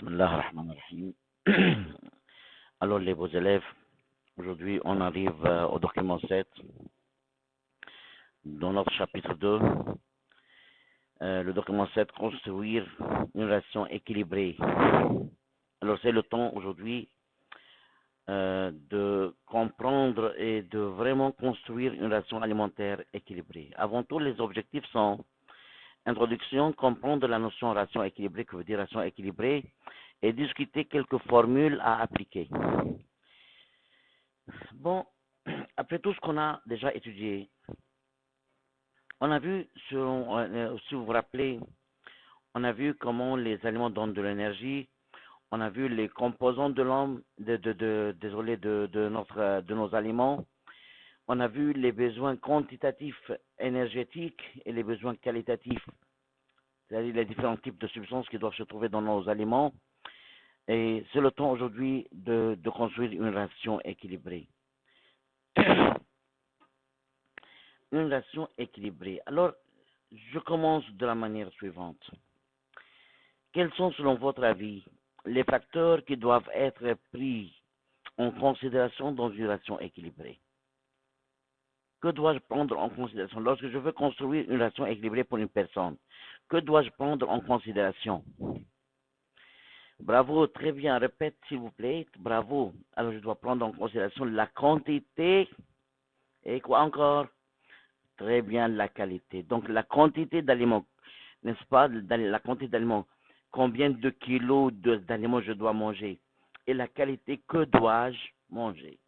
Bismillah ar-Rahman ar-Rahim. Alors, les beaux élèves, aujourd'hui, on arrive au document 7, dans notre chapitre 2. Le document 7, construire une relation équilibrée. Alors, c'est le temps aujourd'hui de comprendre et de vraiment construire une relation alimentaire équilibrée. Avant tout, les objectifs sont introduction, comprendre la notion de relation équilibrée, que veut dire relation équilibrée, et discuter quelques formules à appliquer. Bon, après tout ce qu'on a déjà étudié, on a vu, si vous vous rappelez, on a vu comment les aliments donnent de l'énergie, on a vu les composants de l'homme, de nos aliments, on a vu les besoins quantitatifs énergétiques et les besoins qualitatifs, c'est-à-dire les différents types de substances qui doivent se trouver dans nos aliments. Et c'est le temps aujourd'hui de construire une relation équilibrée. Une relation équilibrée. Alors, je commence de la manière suivante. Quels sont, selon votre avis, les facteurs qui doivent être pris en considération dans une relation équilibrée? Que dois-je prendre en considération lorsque je veux construire une relation équilibrée pour une personne? Que dois-je prendre en considération? Bravo, très bien, répète s'il vous plaît, bravo. Alors je dois prendre en considération la quantité et quoi encore? Très bien, la qualité. Donc la quantité d'aliments, n'est-ce pas? La quantité d'aliments, combien de kilos d'aliments je dois manger? Et la qualité, que dois-je manger?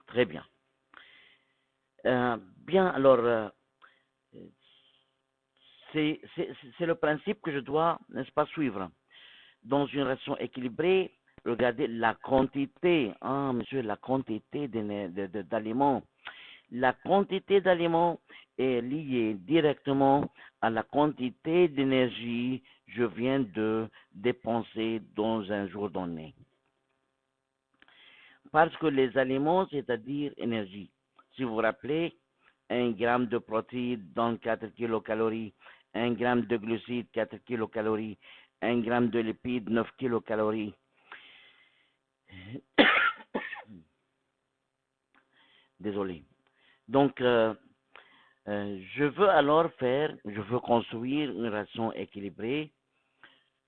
Très bien. Bien, alors, c'est le principe que je dois, n'est-ce pas, suivre. Dans une relation équilibrée, regardez la quantité, monsieur, la quantité d'aliments. La quantité d'aliments est liée directement à la quantité d'énergie que je viens de dépenser dans un jour donné. Parce que les aliments, c'est-à-dire énergie. Si vous vous rappelez, 1 gramme de protéines donne 4 kilocalories, 1 gramme de glucides, 4 kilocalories, 1 gramme de lipides, 9 kilocalories. Désolé. Donc, je veux construire une relation équilibrée.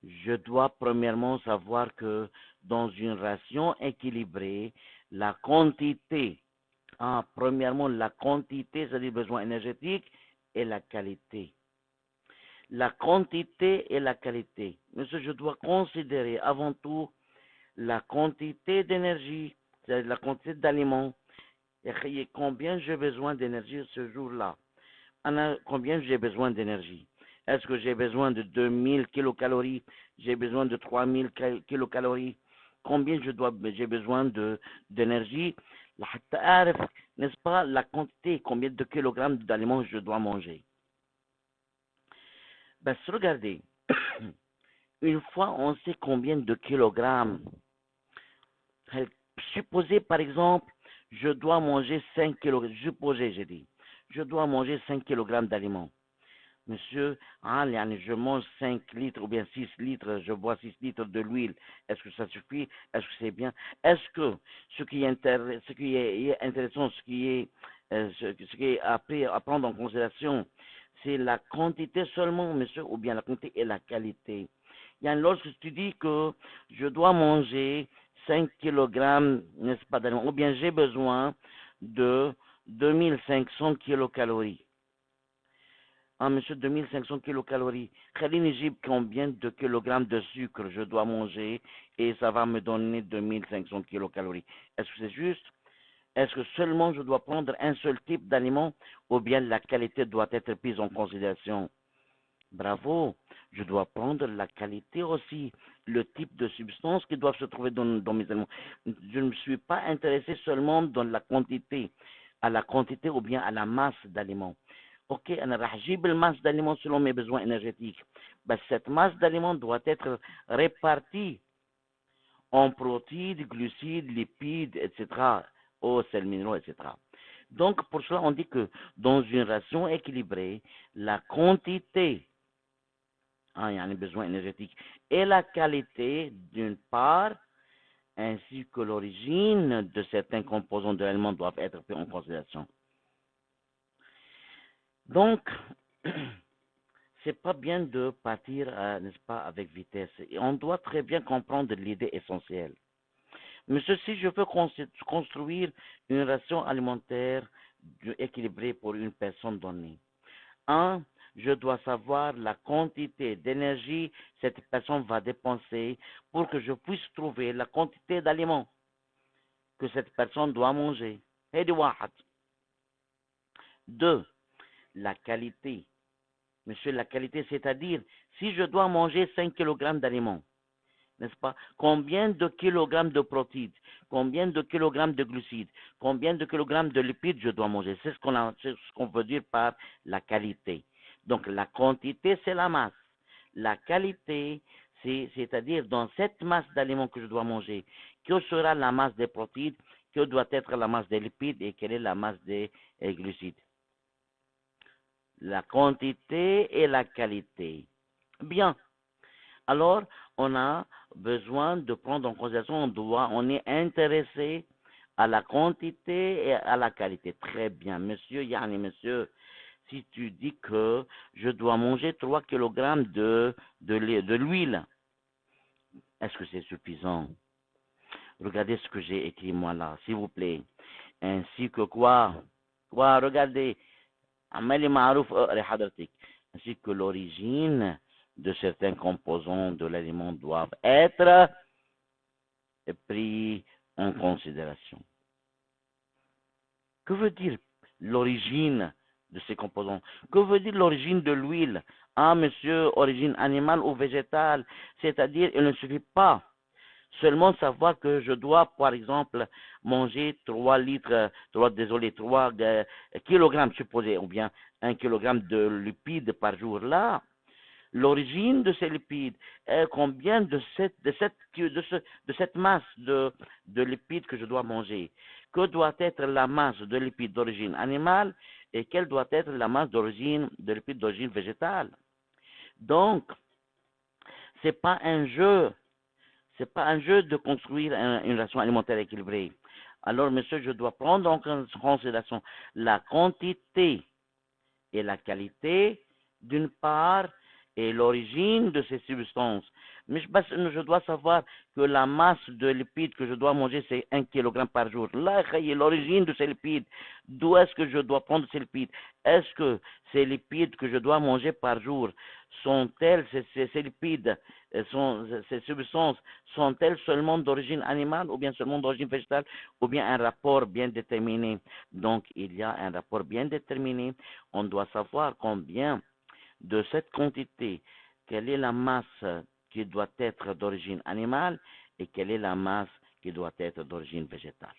Je dois premièrement savoir que dans une relation équilibrée, la quantité, premièrement la quantité, c'est-à-dire besoin énergétique, et la qualité. La quantité et la qualité. Monsieur, je dois considérer avant tout la quantité d'énergie, c'est-à-dire la quantité d'aliments, et combien j'ai besoin d'énergie ce jour-là. Combien j'ai besoin d'énergie? Est-ce que j'ai besoin de 2000 kilocalories? J'ai besoin de 3000 kilocalories? Combien j'ai besoin d'énergie? N'est-ce pas, la quantité, combien de kilogrammes d'aliments je dois manger? Ben, regardez, une fois on sait combien de kilogrammes, supposez par exemple, je dois manger 5 kilogrammes, je dois manger 5 kilogrammes d'aliments. Monsieur, je mange 5 litres ou bien 6 litres, je bois 6 litres de l'huile. Est-ce que ça suffit? Est-ce que c'est bien? Est-ce que ce qui est intéressant, ce qui est à prendre en considération, c'est la quantité seulement, monsieur, ou bien la quantité et la qualité? Lorsque tu dis que je dois manger 5 kilogrammes, n'est-ce pas, d'aliments, ou bien j'ai besoin de 2500 kilocalories. Monsieur, 2500 kilocalories. Khalil Nijib, combien de kilogrammes de sucre je dois manger et ça va me donner 2500 kilocalories. Est-ce que c'est juste? Est-ce que seulement je dois prendre un seul type d'aliment ou bien la qualité doit être prise en considération? Bravo, je dois prendre la qualité aussi, le type de substances qui doivent se trouver dans mes aliments. Je ne me suis pas intéressé seulement dans la quantité, à la quantité ou bien à la masse d'aliments. Ok, أنا راح أجيب الماsse d'aliments selon mes besoins énergétiques. Ben, cette masse d'aliments doit être répartie en protéines, glucides, lipides, etc., eau, sels minéraux, etc. Donc, pour cela, on dit que dans une ration équilibrée, la quantité يعني besoin énergétique, et la qualité d'une part, ainsi que l'origine de certains composants de l'aliment doivent être pris en considération. Donc, c'est pas bien de partir, n'est-ce pas, avec vitesse. Et on doit très bien comprendre l'idée essentielle. Monsieur, si je veux construire une ration alimentaire équilibrée pour une personne donnée, un, je dois savoir la quantité d'énergie que cette personne va dépenser pour que je puisse trouver la quantité d'aliments que cette personne doit manger. Deux, la qualité. Monsieur, la qualité, c'est-à-dire, si je dois manger 5 kg d'aliments, n'est-ce pas? Combien de kilogrammes de protéines, combien de kilogrammes de glucides, combien de kilogrammes de lipides je dois manger? C'est ce qu'on veut dire par la qualité. Donc, la quantité, c'est la masse. La qualité, c'est-à-dire dans cette masse d'aliments que je dois manger, que sera la masse des protéines, que doit être la masse des lipides et quelle est la masse des glucides. La quantité et la qualité. Bien. Alors, on a besoin de prendre en considération, on est intéressé à la quantité et à la qualité. Très bien. Monsieur Yanni, monsieur, si tu dis que je dois manger 3 kg de l'huile, est-ce que c'est suffisant? Regardez ce que j'ai écrit moi là, s'il vous plaît. Ainsi que quoi? Quoi? Regardez. Ainsi que l'origine de certains composants de l'aliment doivent être pris en considération. Que veut dire l'origine de ces composants? Que veut dire l'origine de l'huile? Ah, monsieur, origine animale ou végétale? C'est-à-dire, il ne suffit pas seulement savoir que je dois, par exemple, manger 3 kilogrammes supposés, ou bien 1 kilogramme de lipides par jour. Là, l'origine de ces lipides, combien de cette masse de lipides que je dois manger, que doit être la masse de lipides d'origine animale et quelle doit être la masse de lipides d'origine végétale. Donc, c'est pas un jeu de construire une ration alimentaire équilibrée. Alors, monsieur, je dois prendre en considération la quantité et la qualité d'une part et l'origine de ces substances. Mais je dois savoir que la masse de lipides que je dois manger, c'est 1 kg par jour. Là, l'origine de ces lipides. D'où est-ce que je dois prendre ces lipides? Est-ce que ces lipides que je dois manger par jour sont-elles, ces lipides, ces substances, sont-elles seulement d'origine animale ou bien seulement d'origine végétale ou bien un rapport bien déterminé? Donc, il y a un rapport bien déterminé. On doit savoir combien de cette quantité, quelle est la masse qui doit être d'origine animale et quelle est la masse qui doit être d'origine végétale.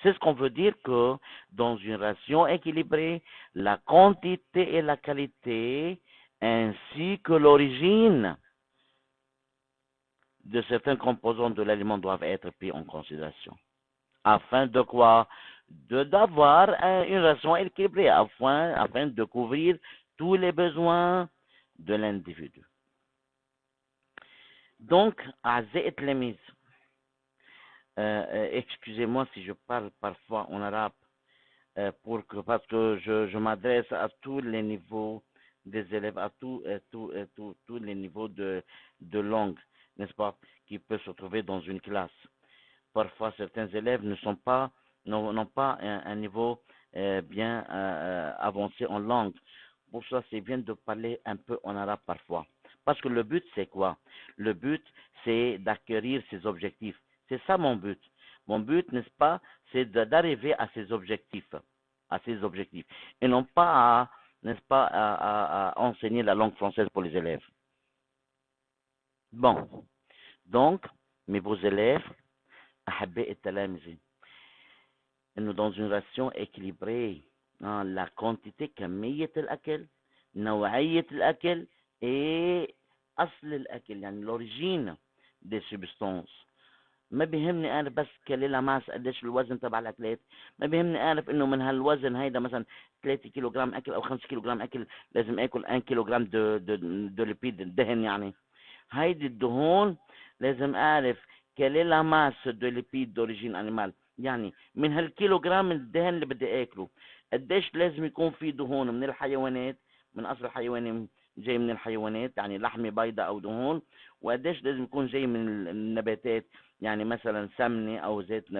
C'est ce qu'on veut dire que dans une ration équilibrée, la quantité et la qualité ainsi que l'origine de certains composants de l'aliment doivent être pris en considération. Afin de quoi? D'avoir une ration équilibrée, afin de couvrir tous les besoins de l'individu. Donc, excusez-moi si je parle parfois en arabe, parce que je m'adresse à tous les niveaux des élèves, à tous les niveaux de langue, n'est-ce pas, qui peuvent se trouver dans une classe. Parfois, certains élèves n'ont pas un niveau bien avancé en langue. Pour ça, c'est bien de parler un peu en arabe parfois. Parce que le but, c'est quoi? Le but, c'est d'acquérir ses objectifs. C'est ça mon but. Mon but, n'est-ce pas, c'est d'arriver à ces objectifs. Et non pas n'est-ce pas, à enseigner la langue française pour les élèves. Bon. Donc, mes beaux élèves, أحباء التلامذة إنه dans une ration équilibrée, la quantité كمية الأكل نوعية الأكل et أصل الأكل يعني l'origine des substances ما بيهمني اعرف بس كليلة ماس قديش الوزن تبع الاكلات. ما بيهمني اعرف انه من هالوزن هيدا مثلا 3 كيلو جرام اكل او 5 كيلو جرام اكل لازم اكل 1 كيلو جرام دو ليبيد دهن يعني. هيدي الدهون لازم اعرف كليلة ماس دو ليبيد دوريجين انيمال، يعني من هالكيلو جرام الدهن اللي بدي اكله قديش لازم يكون في دهون من الحيوانات، من اصل الحيواني جاي من الحيوانات يعني لحمة بيضاء او دهون، وقديش لازم يكون جاي من النباتات يعني مثلا سمنة او زيت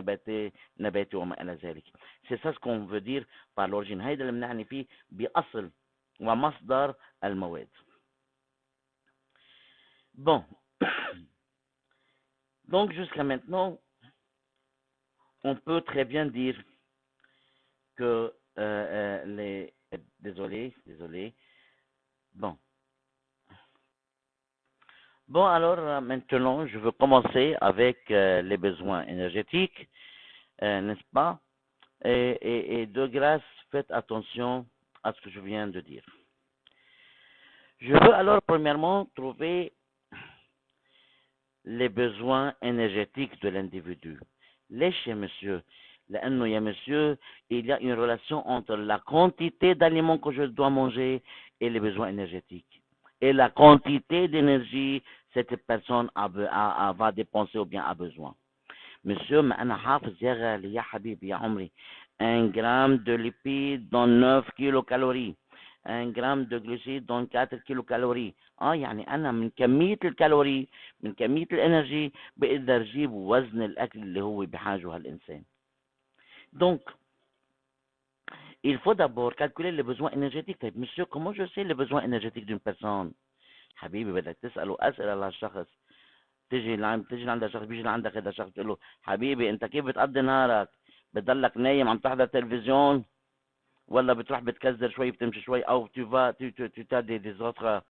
نباتي وما الى ذلك. سي سا سكون فو دير بار لورجين، هيدا اللي بنعني فيه باصل ومصدر المواد. Bon, donc jusqu'à maintenant, on peut très bien dire que désolé. Bon. Bon, alors maintenant, je veux commencer avec les besoins énergétiques, n'est-ce pas? Et de grâce, faites attention à ce que je viens de dire. Je veux alors premièrement trouver les besoins énergétiques de l'individu. Laissez, monsieur, لأنه يا monsieur, il y a une relation entre la quantité d'aliments que je dois manger et les besoins énergétiques. Et la quantité d'énergie cette personne va dépenser ou bien a besoin. Monsieur, ما أنا حافظ يا غالي يا حبيبي يا عمري 1 gramme de lipides dans 9 kilocalories. 1 gramme de glucides dans 4 kilocalories. يعني أنا من كمية الكالوري من كمية الإنرجي بقدر أجيب وزن الأكل اللي هو بحاجه هالإنسان. Donc, il faut d'abord calculer les besoins énergétiques. طيب monsieur, comment je sais les besoins énergétiques d'une personne؟ حبيبي بدك تسأله أسئلة للشخص. تيجي لعند شخص، بيجي لعندك هذا الشخص تقول له حبيبي انت كيف بتقضي نهارك؟ بتضلك نايم عم تحضر تلفزيون، ولا بتروح بتكزر شوي بتمشي شوي، او tu t'as des autres